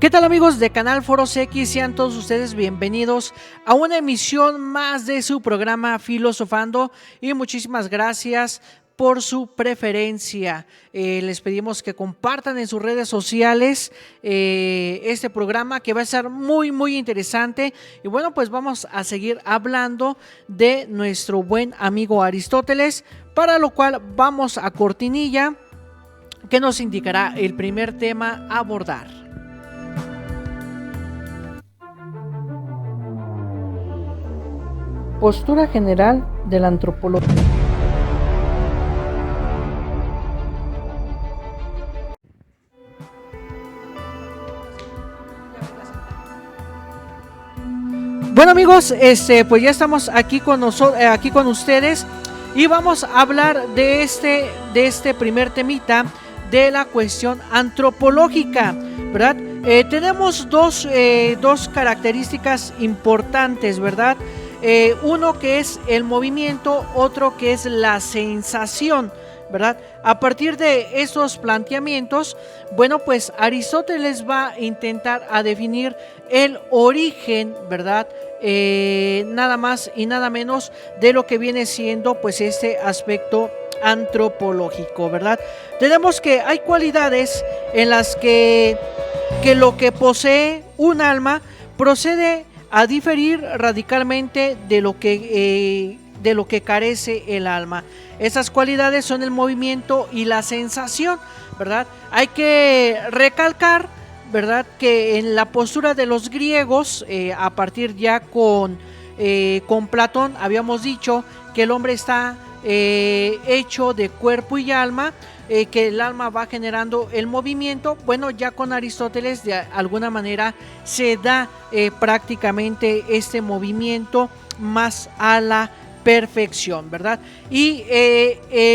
¿Qué tal amigos de Canal Foros X? Sean todos ustedes bienvenidos a una emisión más de su programa Filosofando y muchísimas gracias por su preferencia. Les pedimos que compartan en sus redes sociales este programa que va a ser muy interesante. Y bueno, pues vamos a seguir hablando de nuestro buen amigo Aristóteles, para lo cual vamos a cortinilla que nos indicará el primer tema a abordar. Postura general de la antropología. Bueno amigos, pues ya estamos aquí con aquí con ustedes y vamos a hablar de este primer temita de la cuestión antropológica, ¿verdad? Tenemos dos características importantes, ¿verdad? Uno que es el movimiento, otro que es la sensación, ¿verdad? A partir de esos planteamientos, bueno, pues Aristóteles va a intentar a definir el origen, ¿verdad? Nada más y nada menos de lo que viene siendo pues este aspecto antropológico, ¿verdad? Tenemos que hay cualidades en las que lo que posee un alma procede a diferir radicalmente de lo que carece el alma. Esas cualidades son el movimiento y la sensación, ¿verdad? Hay que recalcar, ¿verdad?, que en la postura de los griegos, a partir ya con Platón, habíamos dicho que el hombre está hecho de cuerpo y alma, que el alma va generando el movimiento. Bueno, ya con Aristóteles de alguna manera se da prácticamente este movimiento más a la perfección, ¿verdad? Y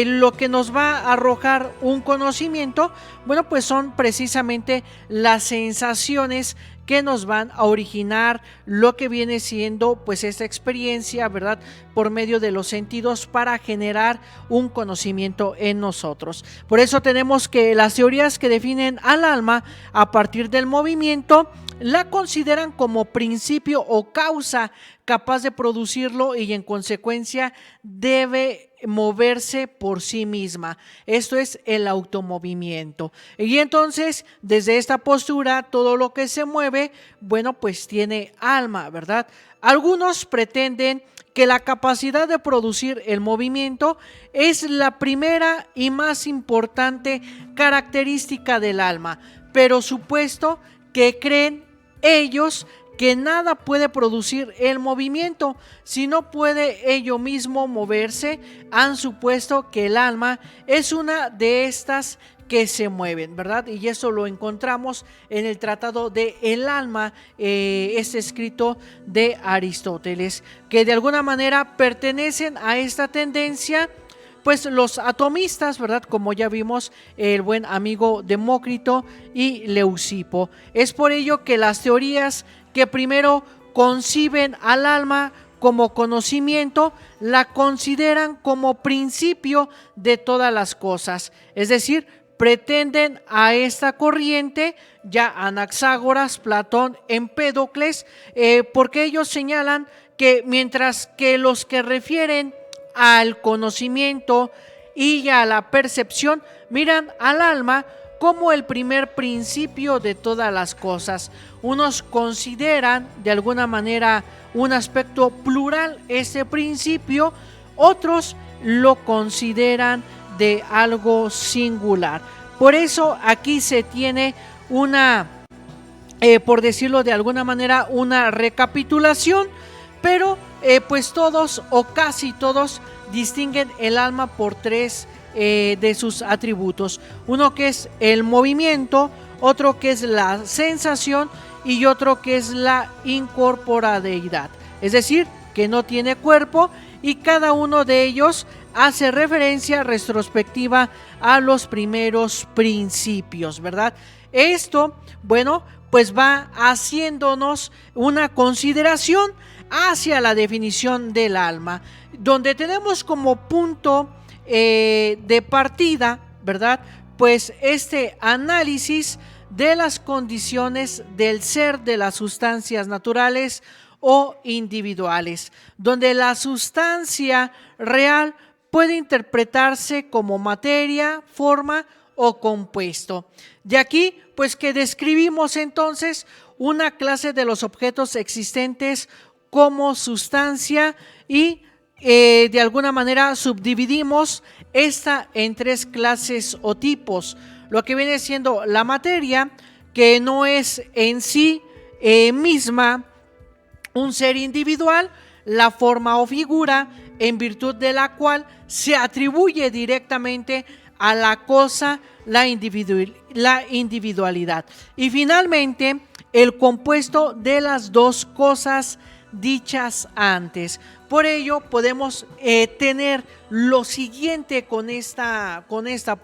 lo que nos va a arrojar un conocimiento, bueno, pues son precisamente las sensaciones que nos van a originar lo que viene siendo pues esta experiencia, ¿verdad?, por medio de los sentidos para generar un conocimiento en nosotros. Por eso tenemos que las teorías que definen al alma a partir del movimiento la consideran como principio o causa capaz de producirlo y en consecuencia debe moverse por sí misma. Esto es el automovimiento. Y entonces, desde esta postura, todo lo que se mueve, bueno, pues tiene alma, ¿verdad? Algunos pretenden que la capacidad de producir el movimiento es la primera y más importante característica del alma, pero supuesto que creen ellos que nada puede producir el movimiento, si no puede ello mismo moverse, han supuesto que el alma es una de estas que se mueven, ¿verdad? Y eso lo encontramos en el tratado de El alma, este escrito de Aristóteles, que de alguna manera pertenecen a esta tendencia pues los atomistas, ¿verdad?, como ya vimos, el buen amigo Demócrito y Leucipo. Es por ello que las teorías que primero conciben al alma como conocimiento, la consideran como principio de todas las cosas, es decir, pretenden a esta corriente, ya Anaxágoras, Platón, Empédocles, porque ellos señalan que mientras que los que refieren al conocimiento y a la percepción miran al alma como el primer principio de todas las cosas. Unos consideran de alguna manera un aspecto plural ese principio, otros lo consideran de algo singular. Por eso aquí se tiene una, por decirlo de alguna manera, una recapitulación, pero pues todos o casi todos distinguen el alma por tres de sus atributos. Uno que es el movimiento, otro que es la sensación y otro que es la incorporeidad. Es decir, que no tiene cuerpo, y cada uno de ellos hace referencia retrospectiva a los primeros principios, ¿verdad? Esto, bueno, pues va haciéndonos una consideración hacia la definición del alma, donde tenemos como punto de partida, ¿verdad?, pues este análisis de las condiciones del ser de las sustancias naturales o individuales, donde la sustancia real puede interpretarse como materia, forma o compuesto. De aquí, pues que describimos entonces una clase de los objetos existentes como sustancia y de alguna manera subdividimos esta en tres clases o tipos. Lo que viene siendo la materia, que no es en sí misma un ser individual, la forma o figura en virtud de la cual se atribuye directamente a la cosa la individualidad. Y finalmente, el compuesto de las dos cosas dichas antes. Por ello podemos tener lo siguiente con esta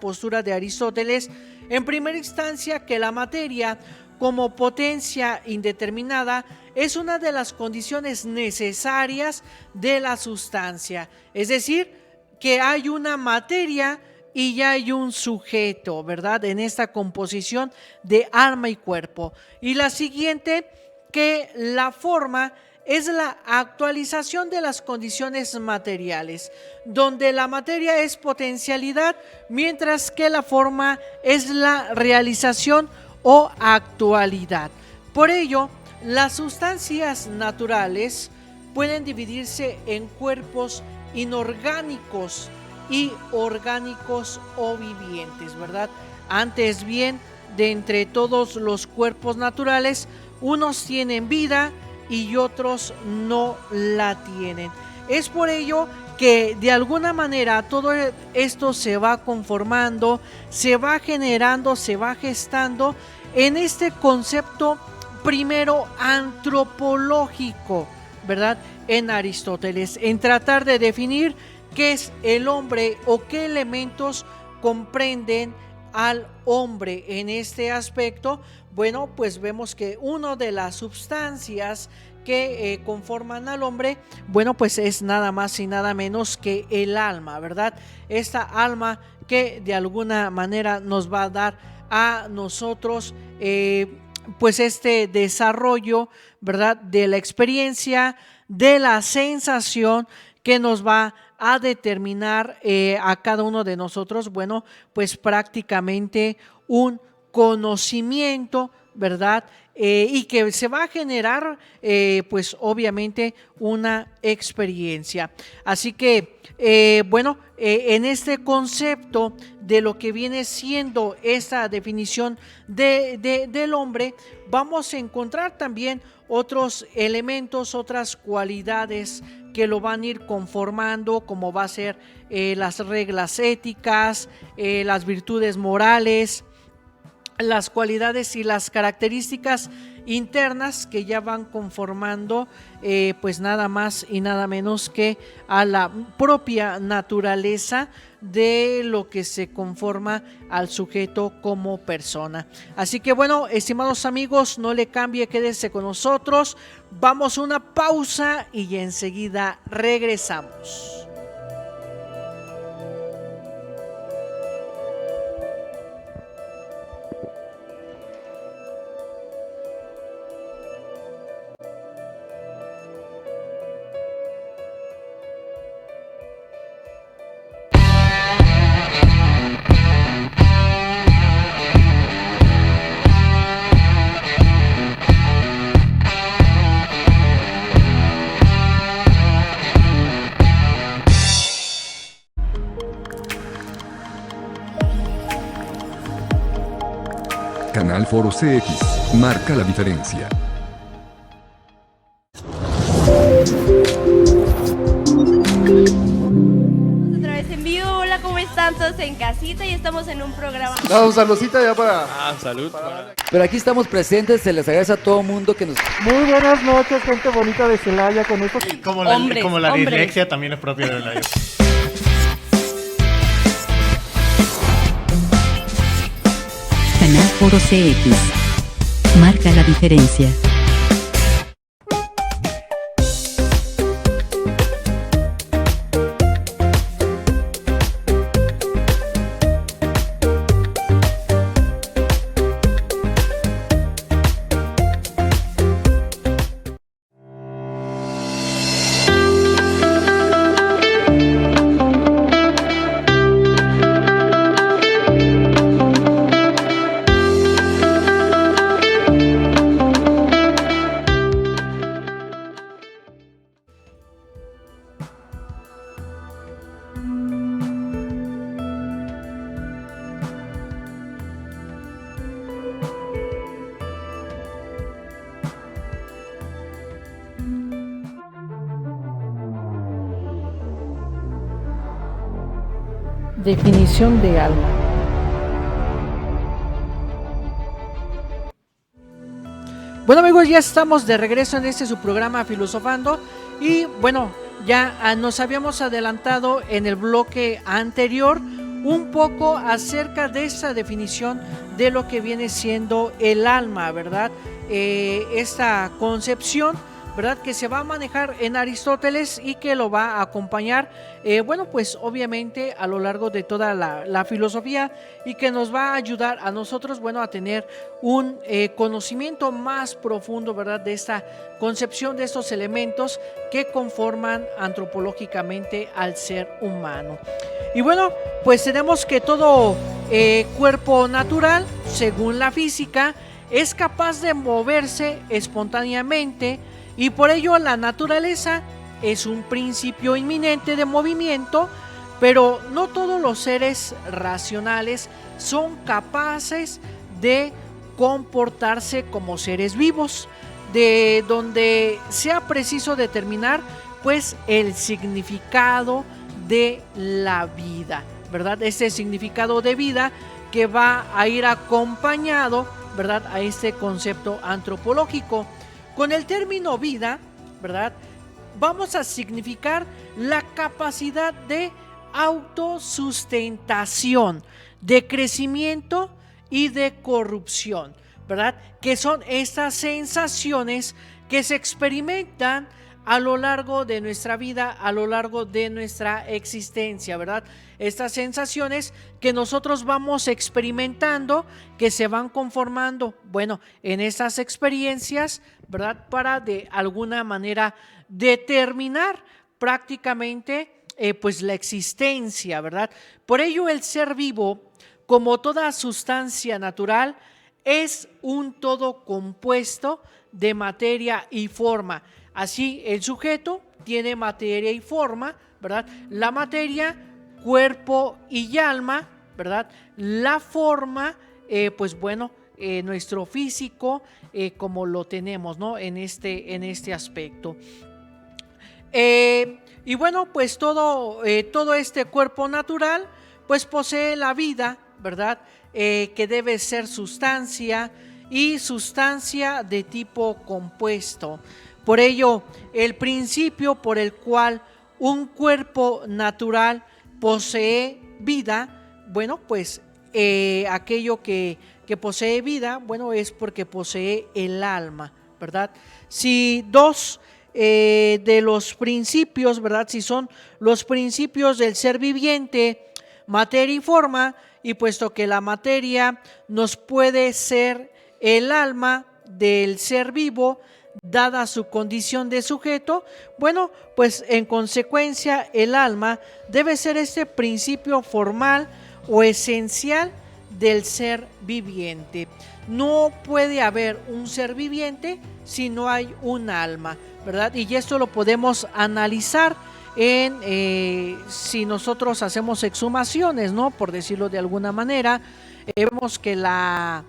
postura de Aristóteles. En primera instancia, que la materia como potencia indeterminada es una de las condiciones necesarias de la sustancia, es decir, que hay una materia y ya hay un sujeto, ¿verdad? En esta composición de alma y cuerpo. Y la siguiente, que la forma es la actualización de las condiciones materiales, donde la materia es potencialidad, mientras que la forma es la realización o actualidad. Por ello, las sustancias naturales pueden dividirse en cuerpos inorgánicos y orgánicos o vivientes, ¿verdad? Antes bien, de entre todos los cuerpos naturales, unos tienen vida y otros no la tienen. Es por ello que de alguna manera todo esto se va conformando, se va generando, se va gestando en este concepto primero antropológico, ¿verdad? En Aristóteles, en tratar de definir qué es el hombre o qué elementos comprenden al hombre en este aspecto. Bueno, pues vemos que una de las sustancias que conforman al hombre, bueno, pues es nada más y nada menos que el alma, ¿verdad? Esta alma que de alguna manera nos va a dar a nosotros pues este desarrollo, ¿verdad? De la experiencia, de la sensación que nos va a determinar a cada uno de nosotros, bueno, pues prácticamente un conocimiento, ¿verdad? Y que se va a generar, pues obviamente, una experiencia. Así que, bueno, en este concepto de lo que viene siendo esta definición del hombre, vamos a encontrar también otros elementos, otras cualidades que lo van a ir conformando, como va a ser las reglas éticas, las virtudes morales, las cualidades y las características internas que ya van conformando pues nada más y nada menos que a la propia naturaleza de lo que se conforma al sujeto como persona. Así que bueno, estimados amigos, no le cambie, quédese con nosotros, vamos a una pausa y enseguida regresamos. Canal Foro CX, marca la diferencia. Otra vez en vivo, hola, ¿cómo están todos en casita? Y estamos en un programa. Vamos, saludcita ya para... salud. Pero aquí estamos presentes, se les agradece a todo mundo que nos... Muy buenas noches, gente bonita de Celaya, con estos... Como la dislexia también es propia de la... Canal Foro CX. Marca la diferencia. Definición de alma. Bueno amigos, ya estamos de regreso en su programa Filosofando y bueno, ya nos habíamos adelantado en el bloque anterior un poco acerca de esa definición de lo que viene siendo el alma, ¿verdad? Esta concepción, ¿verdad?, que se va a manejar en Aristóteles y que lo va a acompañar, bueno, pues obviamente a lo largo de toda la filosofía y que nos va a ayudar a nosotros, bueno, a tener un conocimiento más profundo, ¿verdad?, de esta concepción de estos elementos que conforman antropológicamente al ser humano. Y bueno, pues tenemos que todo cuerpo natural, según la física, es capaz de moverse espontáneamente. Y por ello la naturaleza es un principio inminente de movimiento, pero no todos los seres racionales son capaces de comportarse como seres vivos, de donde sea preciso determinar pues el significado de la vida, ¿verdad? Este significado de vida que va a ir acompañado, ¿verdad?, a este concepto antropológico. Con el término vida, ¿verdad?, vamos a significar la capacidad de autosustentación, de crecimiento y de corrupción, ¿verdad?, que son estas sensaciones que se experimentan a lo largo de nuestra vida, a lo largo de nuestra existencia, ¿verdad? Estas sensaciones que nosotros vamos experimentando, que se van conformando, bueno, en esas experiencias, ¿verdad?, para de alguna manera determinar prácticamente pues la existencia, ¿verdad? Por ello el ser vivo, como toda sustancia natural, es un todo compuesto de materia y forma. Así, el sujeto tiene materia y forma, ¿verdad? La materia, cuerpo y alma, ¿verdad? La forma, pues bueno, nuestro físico, como lo tenemos, ¿no?, en este aspecto. Y bueno, pues todo este cuerpo natural, pues posee la vida, ¿verdad?, que debe ser sustancia y sustancia de tipo compuesto. Por ello, el principio por el cual un cuerpo natural posee vida, bueno, pues aquello que posee vida, bueno, es porque posee el alma, ¿verdad? Si dos de los principios, ¿verdad?, si son los principios del ser viviente, materia y forma, y puesto que la materia nos puede ser el alma del ser vivo, dada su condición de sujeto, bueno, pues en consecuencia el alma debe ser este principio formal o esencial del ser viviente. No puede haber un ser viviente si no hay un alma, ¿verdad? Y esto lo podemos analizar si nosotros hacemos exhumaciones, ¿no?, por decirlo de alguna manera, vemos que la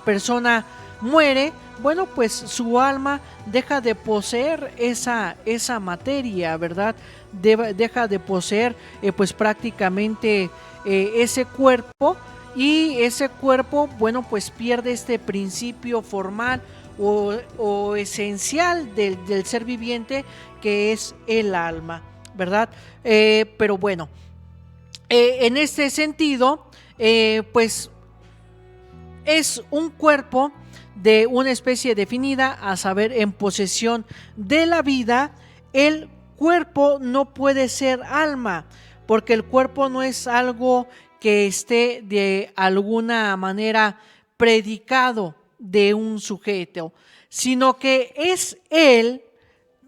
persona muere, bueno, pues su alma deja de poseer esa materia, ¿verdad? Deja de poseer pues prácticamente ese cuerpo, y ese cuerpo, bueno, pues pierde este principio formal o esencial del ser viviente, que es el alma, ¿verdad? Pero bueno, en este sentido, pues es un cuerpo de una especie definida, a saber, en posesión de la vida. El cuerpo no puede ser alma, porque el cuerpo no es algo que esté de alguna manera predicado de un sujeto, sino que es él,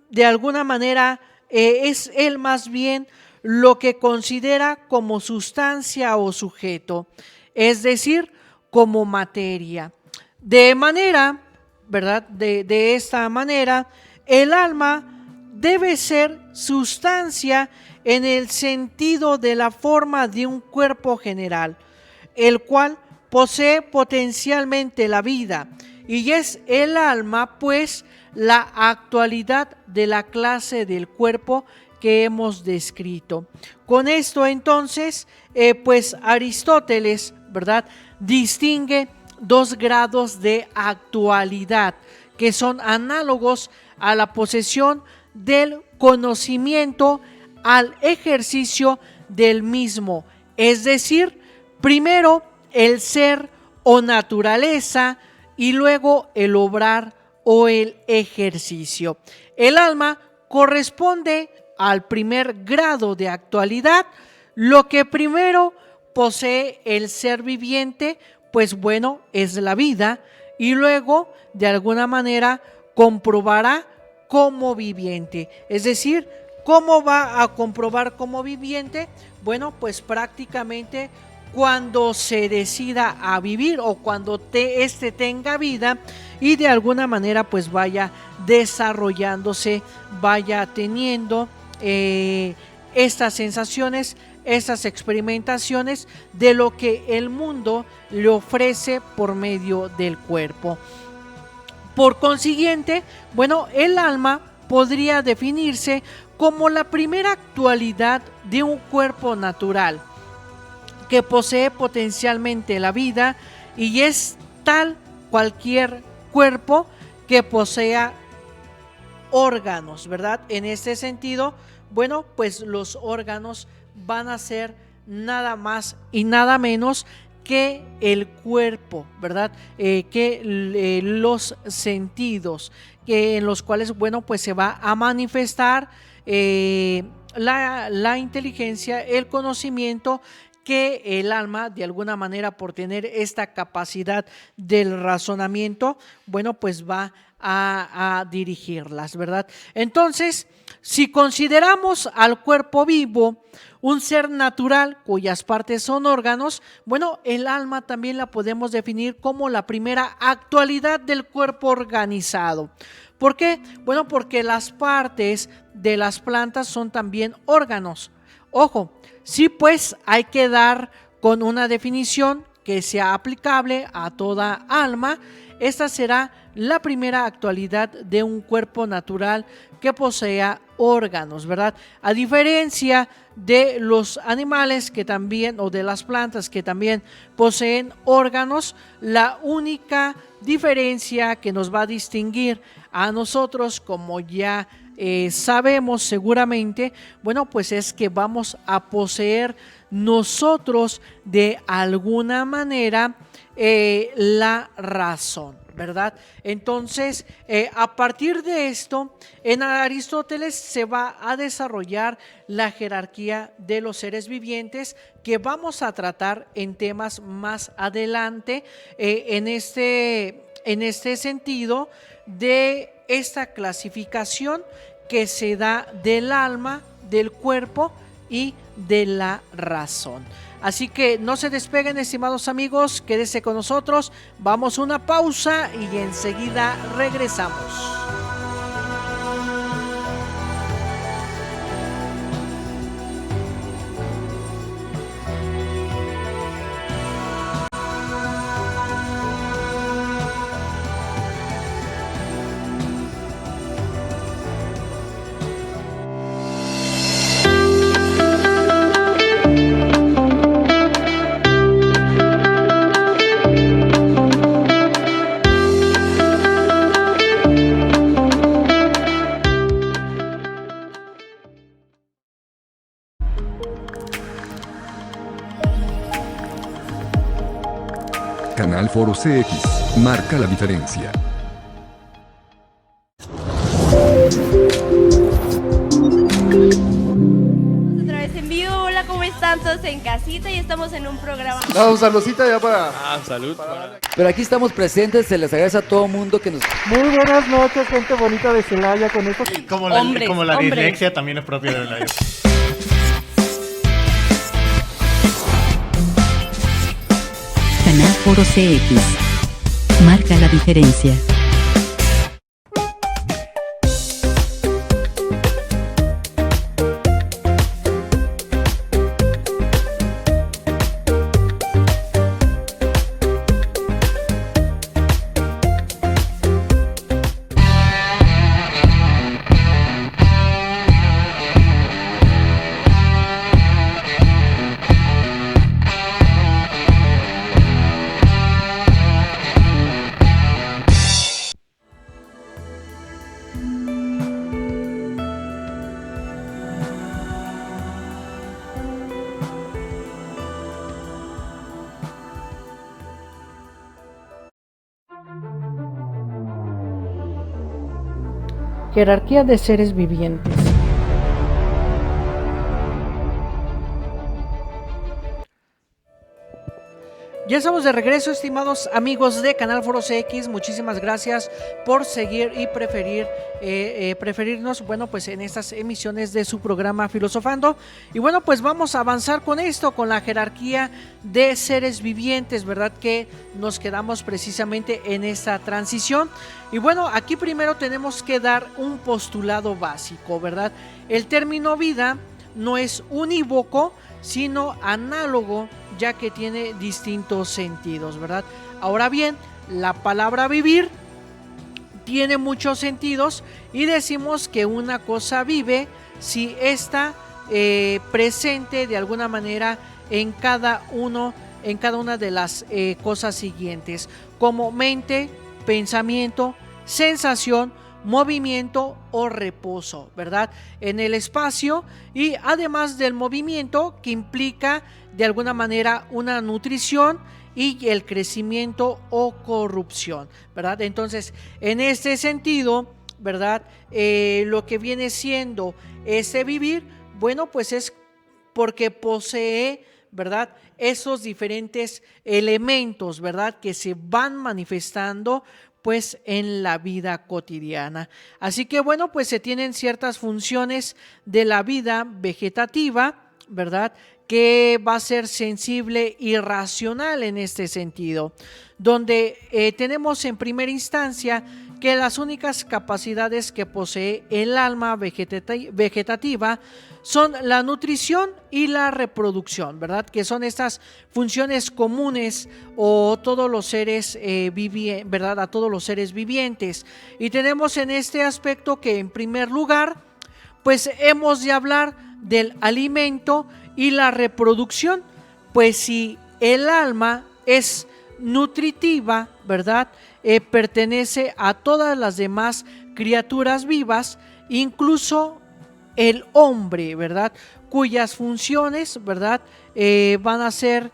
de alguna manera, es él más bien lo que considera como sustancia o sujeto, es decir, como materia. De manera, ¿verdad?, de esta manera, el alma debe ser sustancia en el sentido de la forma de un cuerpo general, el cual posee potencialmente la vida, y es el alma, pues, la actualidad de la clase del cuerpo que hemos descrito. Con esto entonces, pues Aristóteles, ¿verdad?, distingue dos grados de actualidad que son análogos a la posesión del conocimiento al ejercicio del mismo, es decir, primero el ser o naturaleza y luego el obrar o el ejercicio. El alma corresponde al primer grado de actualidad, lo que primero posee el ser viviente, pues bueno, es la vida, y luego de alguna manera comprobará como viviente. Es decir, ¿cómo va a comprobar como viviente? Bueno, pues prácticamente cuando se decida a vivir o cuando éste tenga vida y de alguna manera pues vaya desarrollándose, vaya teniendo estas sensaciones, estas experimentaciones de lo que el mundo le ofrece por medio del cuerpo. Por consiguiente, bueno, el alma podría definirse como la primera actualidad de un cuerpo natural que posee potencialmente la vida y es tal cualquier cuerpo que posea órganos, ¿verdad? En este sentido, bueno, pues los órganos van a ser nada más y nada menos que el cuerpo, ¿verdad? Que los sentidos, que en los cuales, bueno, pues se va a manifestar la inteligencia, el conocimiento, que el alma, de alguna manera, por tener esta capacidad del razonamiento, bueno, pues va a dirigirlas, ¿verdad? Entonces, si consideramos al cuerpo vivo un ser natural cuyas partes son órganos, bueno, el alma también la podemos definir como la primera actualidad del cuerpo organizado. ¿Por qué? Bueno, porque las partes de las plantas son también órganos. Ojo, sí, pues hay que dar con una definición que sea aplicable a toda alma. Esta será la primera actualidad de un cuerpo natural que posea órganos, ¿verdad? A diferencia de los animales que también, o de las plantas que también poseen órganos, la única diferencia que nos va a distinguir a nosotros, como ya sabemos seguramente, bueno, pues es que vamos a poseer nosotros de alguna manera la razón, ¿verdad? Entonces, a partir de esto, en Aristóteles se va a desarrollar la jerarquía de los seres vivientes que vamos a tratar en temas más adelante, en este sentido de esta clasificación que se da del alma, del cuerpo y de la razón. Así que no se despeguen, estimados amigos, quédese con nosotros, vamos a una pausa y enseguida regresamos. Canal Foro CX marca la diferencia. Otra vez en vivo, hola, ¿cómo están todos en casita? Y estamos en un programa. Un saludcita ya para... Salud. Pero aquí estamos presentes, se les agradece a todo mundo que nos... Muy buenas noches, gente bonita de Celaya, con estos... Como la dislexia también es propia de la Canal Foro CX. Marca la diferencia. Jerarquía de seres vivientes. Ya estamos de regreso, estimados amigos de Canal Foro CX. Muchísimas gracias por seguir y preferirnos, bueno, pues en estas emisiones de su programa Filosofando. Y bueno, pues vamos a avanzar con esto, con la jerarquía de seres vivientes, ¿verdad? Que nos quedamos precisamente en esta transición. Y bueno, aquí primero tenemos que dar un postulado básico, ¿verdad? El término vida no es unívoco, sino análogo, ya que tiene distintos sentidos, ¿verdad? Ahora bien, la palabra vivir tiene muchos sentidos y decimos que una cosa vive si está presente de alguna manera en cada una de las cosas siguientes, como mente, pensamiento, sensación, movimiento o reposo, ¿verdad? En el espacio, y además del movimiento que implica de alguna manera una nutrición y el crecimiento o corrupción, ¿verdad? Entonces, en este sentido, ¿verdad? Lo que viene siendo ese vivir, bueno, pues es porque posee, ¿verdad? Esos diferentes elementos, ¿verdad? Que se van manifestando pues en la vida cotidiana. Así que bueno, pues se tienen ciertas funciones de la vida vegetativa, ¿verdad? Que va a ser sensible y racional en este sentido, donde tenemos en primera instancia que las únicas capacidades que posee el alma vegetativa son la nutrición y la reproducción, ¿verdad? Que son estas funciones comunes a todos los seres ¿verdad? A todos los seres vivientes. Y tenemos en este aspecto que en primer lugar, pues hemos de hablar del alimento y la reproducción, pues si el alma es nutritiva, ¿verdad? Pertenece a todas las demás criaturas vivas, incluso el hombre, ¿verdad? Cuyas funciones, ¿verdad? Van a ser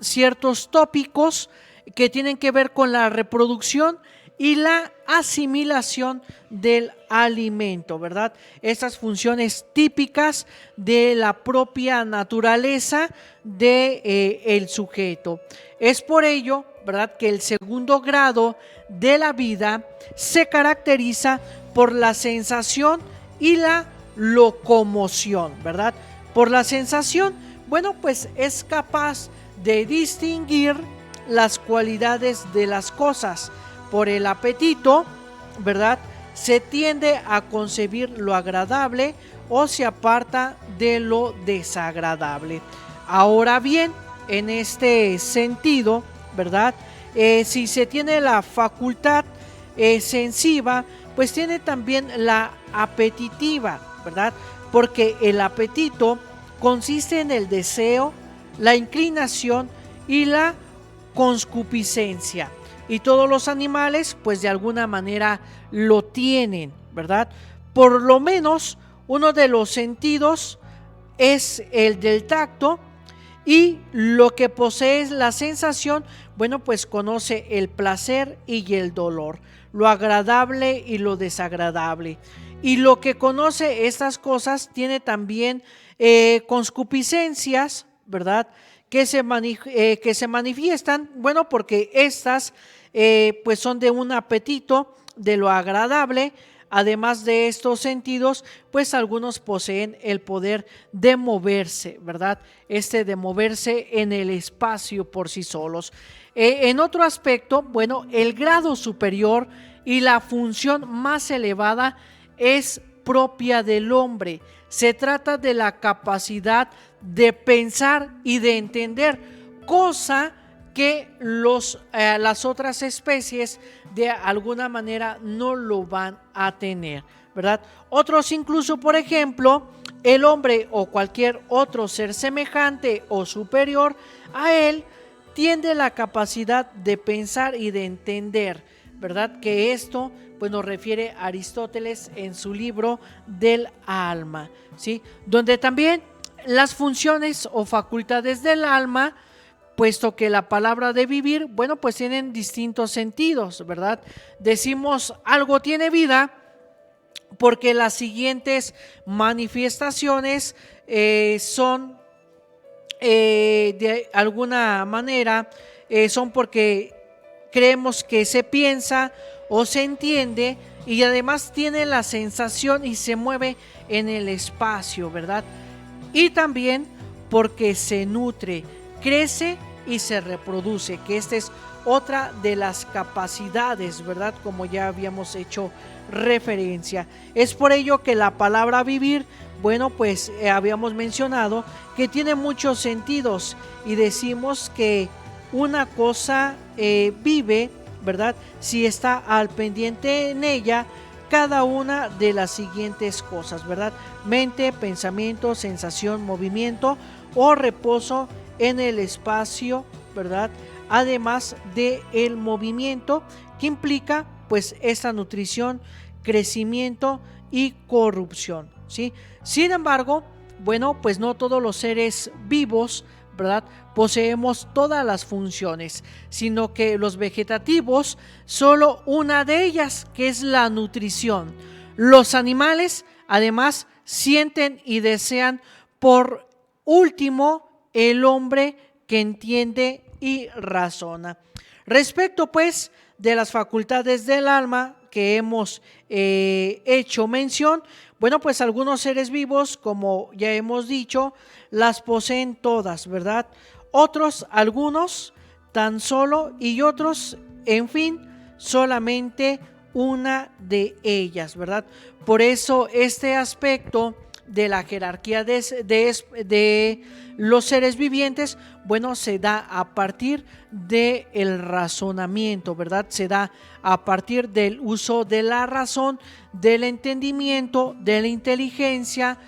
ciertos tópicos que tienen que ver con la reproducción y la asimilación del alimento, ¿verdad? Estas funciones típicas de la propia naturaleza de el sujeto. Es por ello, ¿verdad?, que el segundo grado de la vida se caracteriza por la sensación y la locomoción, ¿verdad? Por la sensación, bueno, pues es capaz de distinguir las cualidades de las cosas. Por el apetito, ¿verdad?, se tiende a concebir lo agradable o se aparta de lo desagradable. Ahora bien, en este sentido, ¿verdad?, si se tiene la facultad sensiva, pues tiene también la apetitiva, ¿verdad? Porque el apetito consiste en el deseo, la inclinación y la concupiscencia. Y todos los animales, pues de alguna manera lo tienen, ¿verdad? Por lo menos uno de los sentidos es el del tacto, y lo que posee es la sensación, bueno, pues conoce el placer y el dolor, lo agradable y lo desagradable. Y lo que conoce estas cosas tiene también concupiscencias, ¿verdad?, que se manifiestan, bueno, porque estas pues son de un apetito de lo agradable. Además de estos sentidos, pues algunos poseen el poder de moverse, ¿verdad? De moverse en el espacio por sí solos. En otro aspecto, bueno, el grado superior y la función más elevada es propia del hombre. Se trata de la capacidad de pensar y de entender, cosa que las otras especies de alguna manera no lo van a tener, ¿verdad? Otros incluso, por ejemplo, el hombre o cualquier otro ser semejante o superior a él tiene la capacidad de pensar y de entender, ¿verdad? Que esto pues nos refiere a Aristóteles en su libro del alma, ¿sí? Donde también las funciones o facultades del alma, puesto que la palabra de vivir, bueno, pues tienen distintos sentidos, ¿verdad? Decimos algo tiene vida porque las siguientes manifestaciones son de alguna manera son porque creemos que se piensa o se entiende y además tiene la sensación y se mueve en el espacio, ¿verdad? Y también porque se nutre, crece y se reproduce, que esta es otra de las capacidades, ¿verdad? Como ya habíamos hecho referencia. Es por ello que la palabra vivir, bueno, pues habíamos mencionado que tiene muchos sentidos y decimos que una cosa vive, ¿verdad? Si está al pendiente en ella cada una de las siguientes cosas, ¿verdad? Mente, pensamiento, sensación, movimiento o reposo en el espacio, ¿verdad? Además de el movimiento que implica pues esta nutrición, crecimiento y corrupción, ¿sí? Sin embargo, bueno, pues no todos los seres vivos, ¿verdad?, poseemos todas las funciones, sino que los vegetativos, solo una de ellas, que es la nutrición. Los animales, además, sienten y desean. Por último, el hombre que entiende y razona. Respecto, pues, de las facultades del alma que hemos hecho mención, bueno, pues algunos seres vivos, como ya hemos dicho, las poseen todas, ¿verdad? Otros, algunos, tan solo, y otros, en fin, solamente una de ellas, ¿verdad? Por eso este aspecto de la jerarquía de los seres vivientes, bueno, se da a partir del razonamiento, ¿verdad? Se da a partir del uso de la razón, del entendimiento, de la inteligencia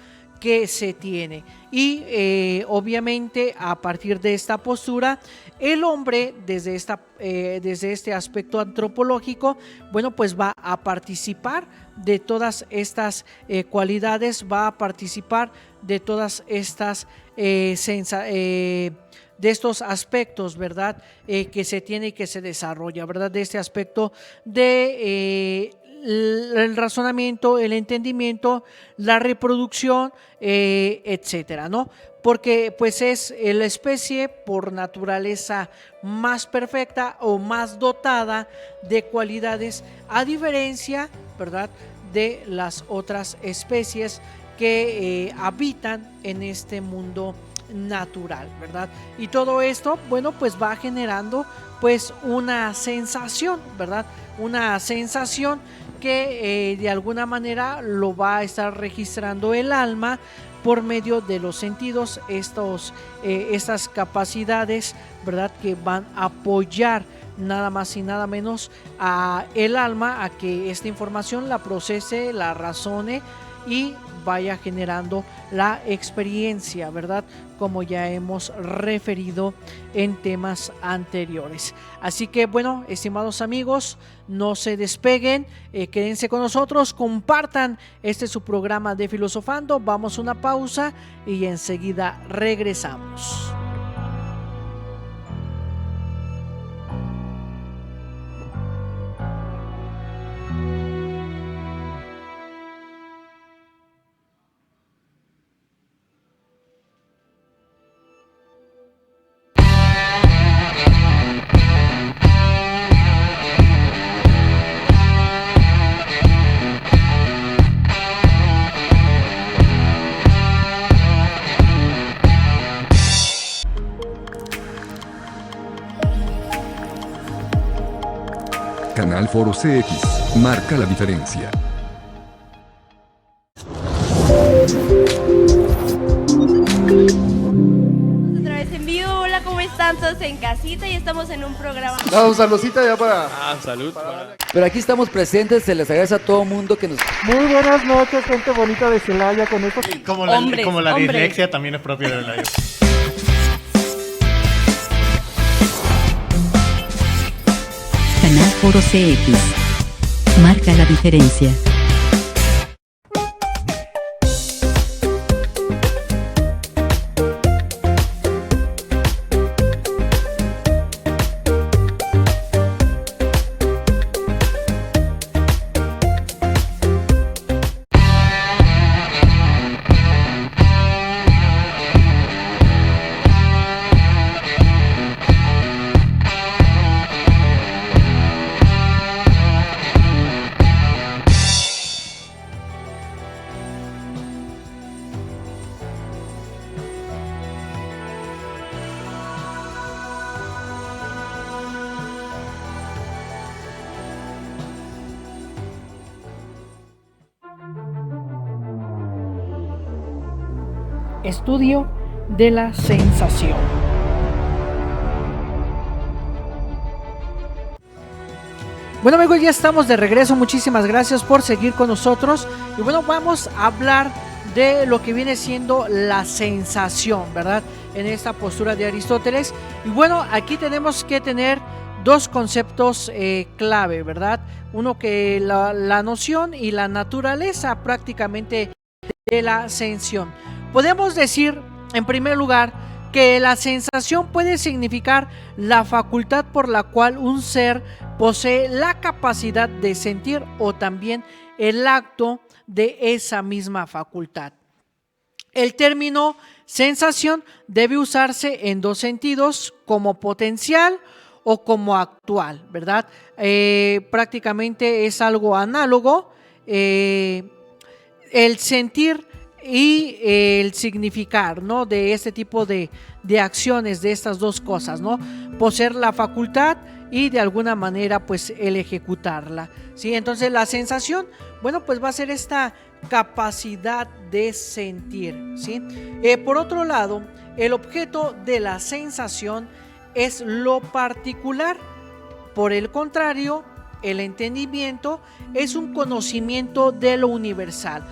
que se tiene. Y obviamente a partir de esta postura, el hombre desde este aspecto antropológico, bueno, pues va a participar de todas estas cualidades, va a participar de todas estas de estos aspectos, ¿verdad? Que se tiene y que se desarrolla, ¿verdad? De este aspecto de el razonamiento, el entendimiento, la reproducción, etcétera, ¿no? Porque pues es la especie por naturaleza más perfecta o más dotada de cualidades, a diferencia, ¿verdad?, de las otras especies que habitan en este mundo natural, ¿verdad? Y todo esto, bueno, pues va generando pues una sensación, ¿verdad? Una sensación que de alguna manera lo va a estar registrando el alma por medio de los sentidos, estas capacidades, ¿verdad?, que van a apoyar nada más y nada menos a el alma a que esta información la procese, la razone y vaya generando la experiencia, ¿verdad?, como ya hemos referido en temas anteriores. Así que bueno, estimados amigos, no se despeguen, quédense con nosotros, compartan su programa de Filosofando. Vamos a una pausa y enseguida regresamos. Canal Foro CX marca la diferencia. Otra vez en vivo. Hola, ¿cómo están todos en casita? Y estamos en un programa. No, saludcita ya para... Salud. Pero aquí estamos presentes, se les agradece a todo mundo que nos... Muy buenas noches, gente bonita de Celaya, con estos... Como la Hombres. dislexia también es propia de la Canal Foro CX. Marca la diferencia. estudio de la sensación. Bueno amigos, ya estamos de regreso, muchísimas gracias por seguir con nosotros. Y bueno, vamos a hablar de lo que viene siendo la sensación, ¿verdad? En esta postura de Aristóteles. Y bueno, aquí tenemos que tener dos conceptos clave, ¿verdad? Uno que la noción y la naturaleza prácticamente de la sensación. Podemos decir, en primer lugar, que la sensación puede significar la facultad por la cual un ser posee la capacidad de sentir o también el acto de esa misma facultad. El término sensación debe usarse en dos sentidos, como potencial o como actual, ¿verdad? Prácticamente es algo análogo, el sentir y el significar, ¿no? De este tipo de acciones, de estas dos cosas, ¿no? Poseer la facultad y de alguna manera pues el ejecutarla, ¿sí? Entonces la sensación, bueno, pues va a ser esta capacidad de sentir, ¿sí? Por otro lado, el objeto de la sensación es lo particular. Por el contrario, el entendimiento es un conocimiento de lo universal.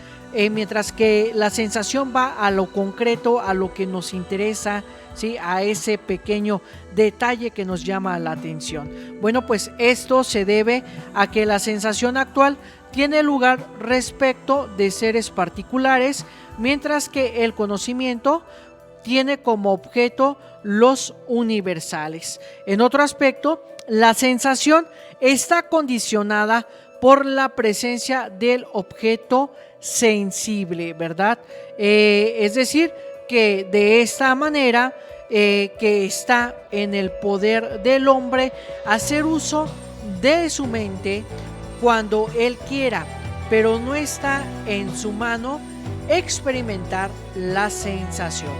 Mientras que la sensación va a lo concreto, a lo que nos interesa, ¿sí? A ese pequeño detalle que nos llama la atención. Bueno, pues esto se debe a que la sensación actual tiene lugar respecto de seres particulares, mientras que el conocimiento tiene como objeto los universales. En otro aspecto, la sensación está condicionada por la presencia del objeto sensible, ¿verdad? Es decir, que de esta manera que está en el poder del hombre hacer uso de su mente cuando él quiera, pero no está en su mano experimentar la sensación,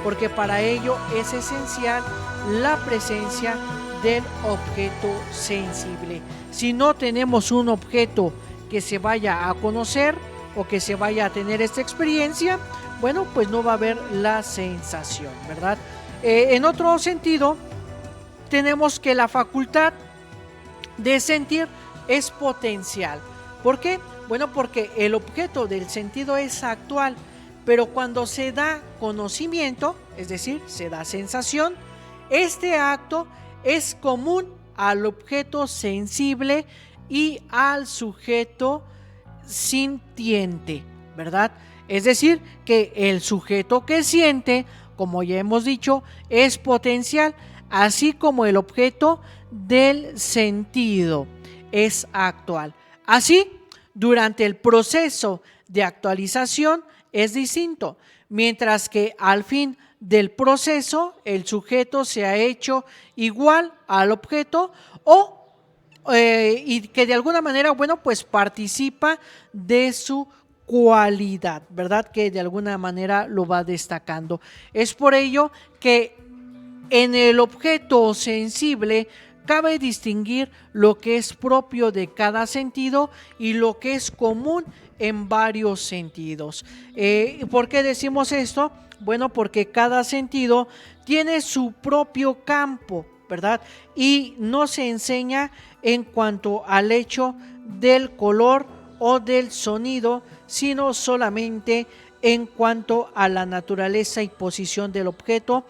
porque para ello es esencial la presencia del objeto sensible. Si no tenemos un objeto que se vaya a conocer o que se vaya a tener esta experiencia, bueno, pues no va a haber la sensación, ¿verdad? En otro sentido, tenemos que la facultad de sentir es potencial. ¿Por qué? Bueno, porque el objeto del sentido es actual, pero cuando se da conocimiento, es decir, se da sensación, este acto es común al objeto sensible y al sujeto sintiente, ¿verdad? Es decir, que el sujeto que siente, como ya hemos dicho, es potencial, así como el objeto del sentido es actual. Así, durante el proceso de actualización es distinto, mientras que al fin del proceso el sujeto se ha hecho igual al objeto y que de alguna manera, bueno, pues participa de su cualidad, ¿verdad? Que de alguna manera lo va destacando. Es por ello que en el objeto sensible cabe distinguir lo que es propio de cada sentido y lo que es común en varios sentidos. ¿Por qué decimos esto? Bueno, porque cada sentido tiene su propio campo, ¿verdad? Y no se enseña en cuanto al hecho del color o del sonido, sino solamente en cuanto a la naturaleza y posición del objeto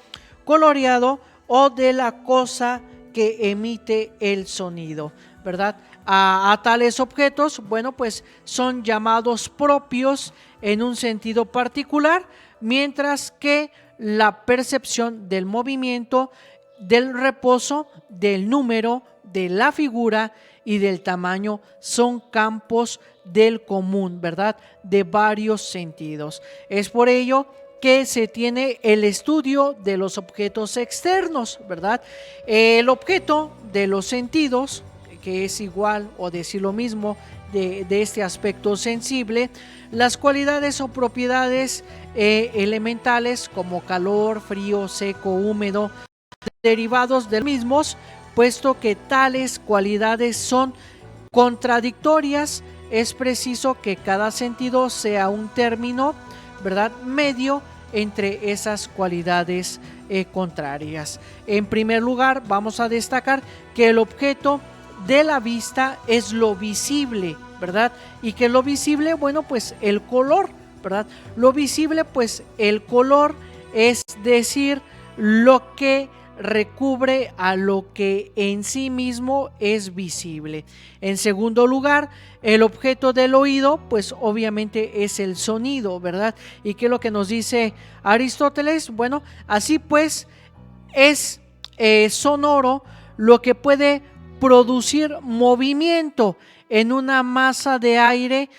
coloreado o de la cosa que emite el sonido, ¿verdad? A tales objetos, bueno, pues son llamados propios en un sentido particular, mientras que la percepción del movimiento, del reposo, del número, de la figura y del tamaño son campos del común, ¿verdad? De varios sentidos. Es por ello que se tiene el estudio de los objetos externos, ¿verdad? El objeto de los sentidos, que es igual o decir lo mismo de este aspecto sensible, las cualidades o propiedades elementales como calor, frío, seco, húmedo, derivados de los mismos, puesto que tales cualidades son contradictorias, es preciso que cada sentido sea un término, ¿verdad?, medio entre esas cualidades contrarias. En primer lugar, vamos a destacar que el objeto de la vista es lo visible, ¿verdad? Y que lo visible, bueno, pues el color, ¿verdad? Lo visible, pues el color, es decir, lo que recubre a lo que en sí mismo es visible. En segundo lugar, el objeto del oído, pues obviamente es el sonido, ¿verdad? ¿Y qué es lo que nos dice Aristóteles? Bueno, así pues es sonoro lo que puede producir movimiento en una masa de aire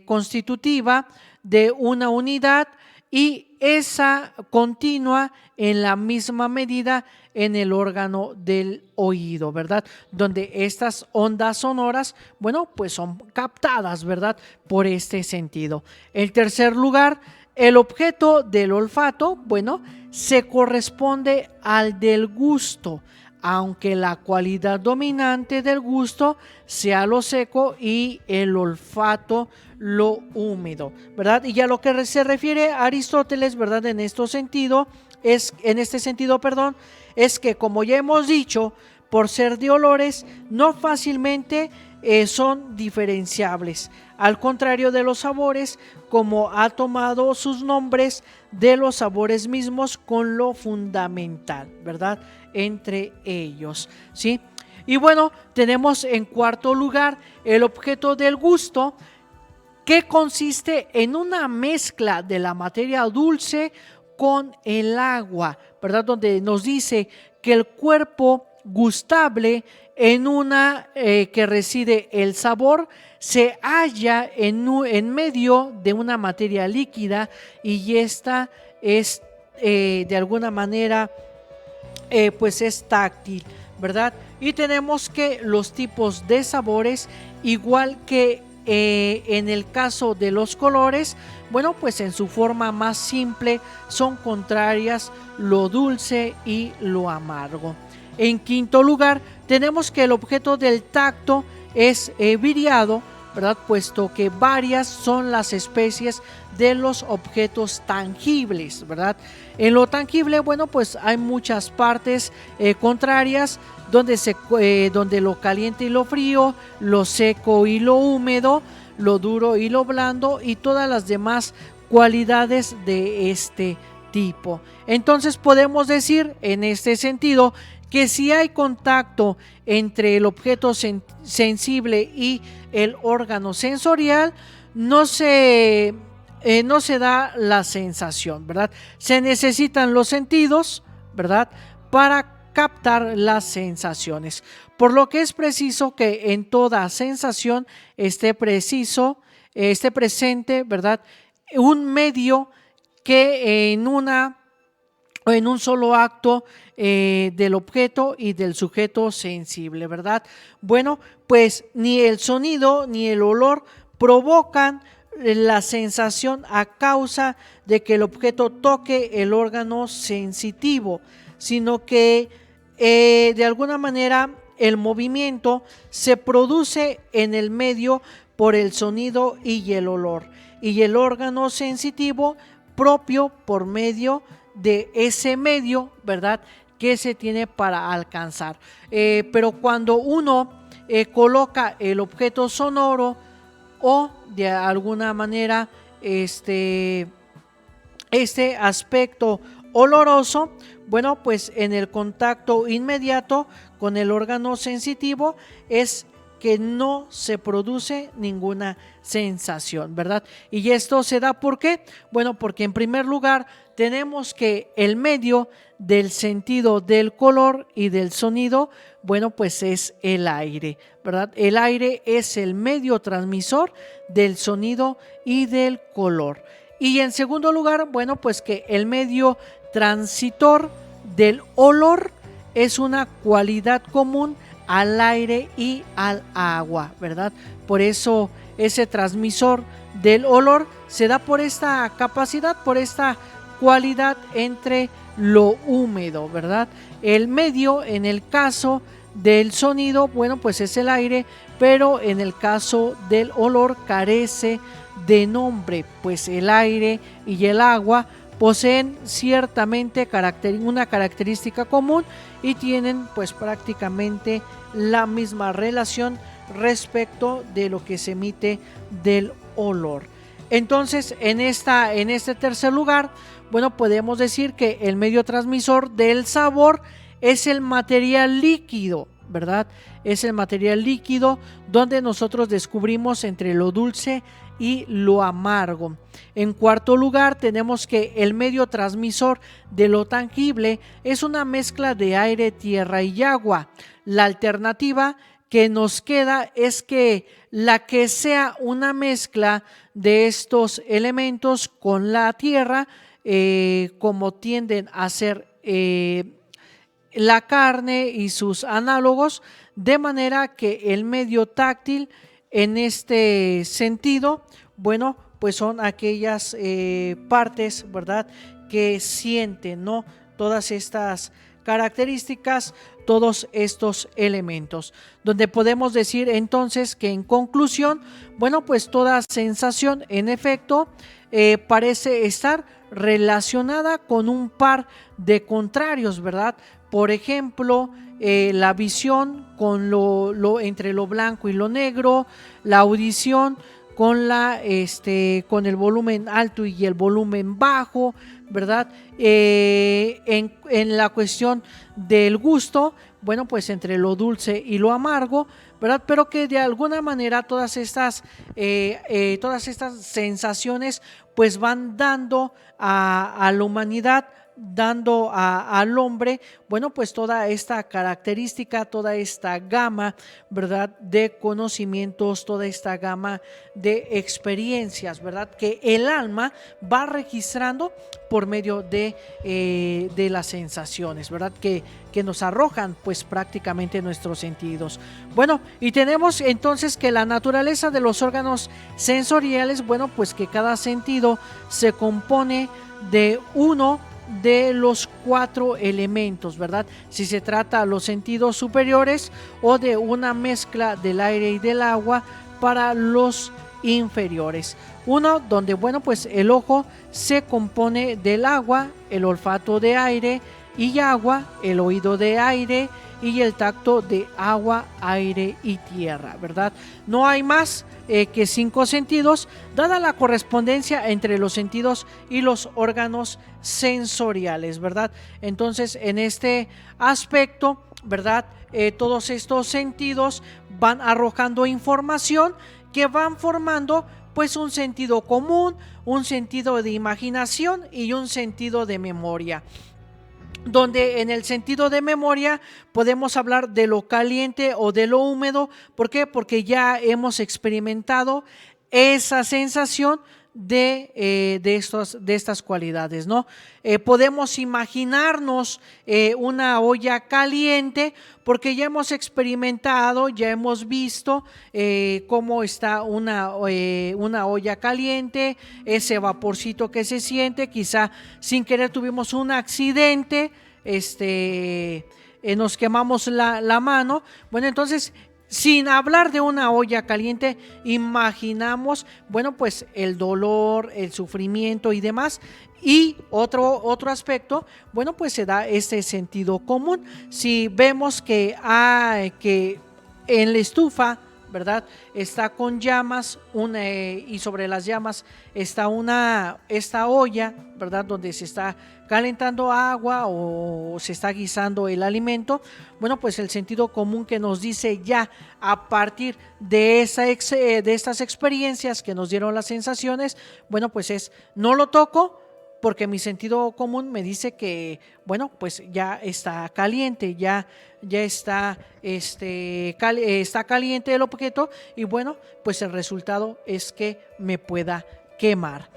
constitutiva de una unidad, y esa continua en la misma medida en el órgano del oído, ¿verdad? Donde estas ondas sonoras, bueno, pues son captadas, ¿verdad? Por este sentido. En tercer lugar, el objeto del olfato, bueno, se corresponde al del gusto, aunque la cualidad dominante del gusto sea lo seco y el olfato lo húmedo, ¿verdad? Y ya lo que se refiere a Aristóteles, ¿verdad? En este sentido, es que, como ya hemos dicho, por ser de olores, no fácilmente son diferenciables, al contrario de los sabores, como ha tomado sus nombres de los sabores mismos con lo fundamental, ¿verdad? Entre ellos, ¿sí? Y bueno, tenemos en cuarto lugar el objeto del gusto, que consiste en una mezcla de la materia dulce con el agua, ¿verdad? Donde nos dice que el cuerpo gustable en una que reside el sabor se halla en medio de una materia líquida, y esta es de alguna manera pues es táctil, ¿verdad? Y tenemos que los tipos de sabores, igual que en el caso de los colores, bueno, pues en su forma más simple son contrarias lo dulce y lo amargo. En quinto lugar, tenemos que el objeto del tacto es viriado, ¿verdad? Puesto que varias son las especies de los objetos tangibles, ¿verdad? En lo tangible, bueno, pues hay muchas partes contrarias, donde lo caliente y lo frío, lo seco y lo húmedo, lo duro y lo blando, y todas las demás cualidades de este tipo. Entonces podemos decir en este sentido que si hay contacto entre el objeto sensible y el órgano sensorial, no se da la sensación, ¿verdad? Se necesitan los sentidos, ¿verdad?, para captar las sensaciones, por lo que es preciso que en toda sensación esté presente, ¿verdad?, un medio que en un solo acto del objeto y del sujeto sensible, ¿verdad? Bueno, pues ni el sonido ni el olor provocan la sensación a causa de que el objeto toque el órgano sensitivo, sino que de alguna manera el movimiento se produce en el medio por el sonido y el olor, y el órgano sensitivo propio por medio de ese medio, ¿verdad?, que se tiene para alcanzar. Pero cuando uno coloca el objeto sonoro o de alguna manera este aspecto oloroso, bueno, pues en el contacto inmediato con el órgano sensitivo es que no se produce ninguna sensación, ¿verdad? Y esto se da ¿por qué? Bueno, porque en primer lugar tenemos que el medio del sentido del color y del sonido, bueno, pues es el aire, ¿verdad? El aire es el medio transmisor del sonido y del color. Y en segundo lugar, bueno, pues que el medio transitor del olor es una cualidad común al aire y al agua, ¿verdad? Por eso ese transmisor del olor se da por esta capacidad, por esta cualidad entre lo húmedo, ¿verdad? El medio en el caso del sonido, bueno, pues es el aire, pero en el caso del olor carece de nombre, pues el aire y el agua poseen ciertamente una característica común y tienen pues prácticamente la misma relación respecto de lo que se emite del olor. Entonces, en este tercer lugar, bueno, podemos decir que el medio transmisor del sabor es el material líquido, ¿verdad? Es el material líquido donde nosotros descubrimos entre lo dulce y lo amargo. En cuarto lugar, tenemos que el medio transmisor de lo tangible es una mezcla de aire, tierra y agua. La alternativa que nos queda es que la que sea una mezcla de estos elementos con la tierra, como tienden a ser la carne y sus análogos, de manera que el medio táctil en este sentido, bueno, pues son aquellas partes, ¿verdad?, que sienten, ¿no?, todas estas características, todos estos elementos, donde podemos decir entonces que en conclusión, bueno, pues toda sensación en efecto parece estar relacionada con un par de contrarios, ¿verdad? Por ejemplo, la visión con entre lo blanco y lo negro, la audición con el volumen alto y el volumen bajo, ¿verdad? En la cuestión del gusto, bueno, pues entre lo dulce y lo amargo, ¿verdad? Pero que de alguna manera todas estas sensaciones pues van dando a la humanidad, dando al hombre, bueno, pues toda esta característica, toda esta gama, ¿verdad?, de conocimientos, toda esta gama de experiencias, ¿verdad?, que el alma va registrando por medio de las sensaciones, ¿verdad?, que nos arrojan pues prácticamente nuestros sentidos. Bueno, y tenemos entonces que la naturaleza de los órganos sensoriales, bueno, pues que cada sentido se compone de uno de los 4 elementos, ¿verdad? Si se trata de los sentidos superiores o de una mezcla del aire y del agua para los inferiores. Uno donde, bueno, pues el ojo se compone del agua, el olfato de aire y agua, el oído de aire y el tacto de agua, aire y tierra, ¿verdad? No hay más que 5 sentidos, dada la correspondencia entre los sentidos y los órganos sensoriales, ¿verdad? Entonces, en este aspecto, ¿verdad?, todos estos sentidos van arrojando información que van formando pues un sentido común, un sentido de imaginación y un sentido de memoria, donde en el sentido de memoria podemos hablar de lo caliente o de lo húmedo. ¿Por qué? Porque ya hemos experimentado esa sensación de estas cualidades, ¿no? Podemos imaginarnos una olla caliente porque ya hemos experimentado, ya hemos visto cómo está una olla caliente, ese vaporcito que se siente, quizá sin querer tuvimos un accidente, nos quemamos la mano. Bueno, entonces, sin hablar de una olla caliente, imaginamos, bueno, pues el dolor, el sufrimiento y demás. Y otro aspecto, bueno, pues se da este sentido común. Si vemos que en la estufa, ¿verdad?, está con llamas, y sobre las llamas está esta olla, ¿verdad?, donde se está calentando agua o se está guisando el alimento. Bueno, pues el sentido común que nos dice ya a partir de estas experiencias que nos dieron las sensaciones, bueno, pues es: no lo toco, porque mi sentido común me dice que, bueno, pues ya está caliente, ya está, está caliente el objeto, y bueno, pues el resultado es que me pueda quemar.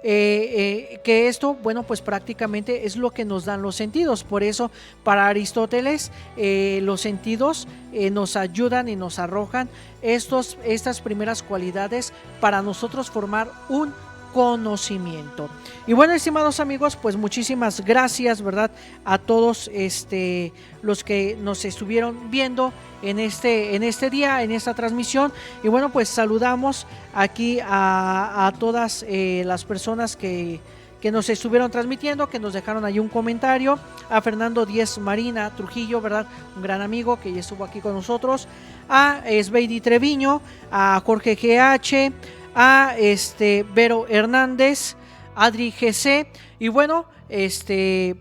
Que esto, bueno, pues prácticamente es lo que nos dan los sentidos. Por eso, para Aristóteles, los sentidos nos ayudan y nos arrojan estas primeras cualidades para nosotros formar un conocimiento. Y bueno, estimados amigos, pues muchísimas gracias, ¿verdad? A todos los que nos estuvieron viendo en este día, en esta transmisión. Y bueno, pues saludamos aquí a todas las personas que nos estuvieron transmitiendo, que nos dejaron ahí un comentario. A Fernando Díez Marina Trujillo, ¿verdad? Un gran amigo que ya estuvo aquí con nosotros. A Sveidi Treviño, a Jorge GH, a Vero Hernández, Adri GC, y bueno,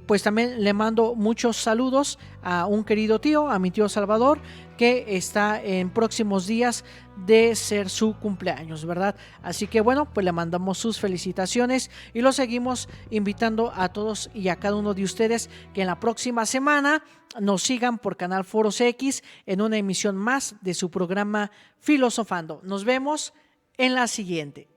pues también le mando muchos saludos a un querido tío, a mi tío Salvador, que está en próximos días de ser su cumpleaños, ¿verdad? Así que bueno, pues le mandamos sus felicitaciones y lo seguimos invitando a todos y a cada uno de ustedes que en la próxima semana nos sigan por Canal Foros X en una emisión más de su programa Filosofando. Nos vemos en la siguiente.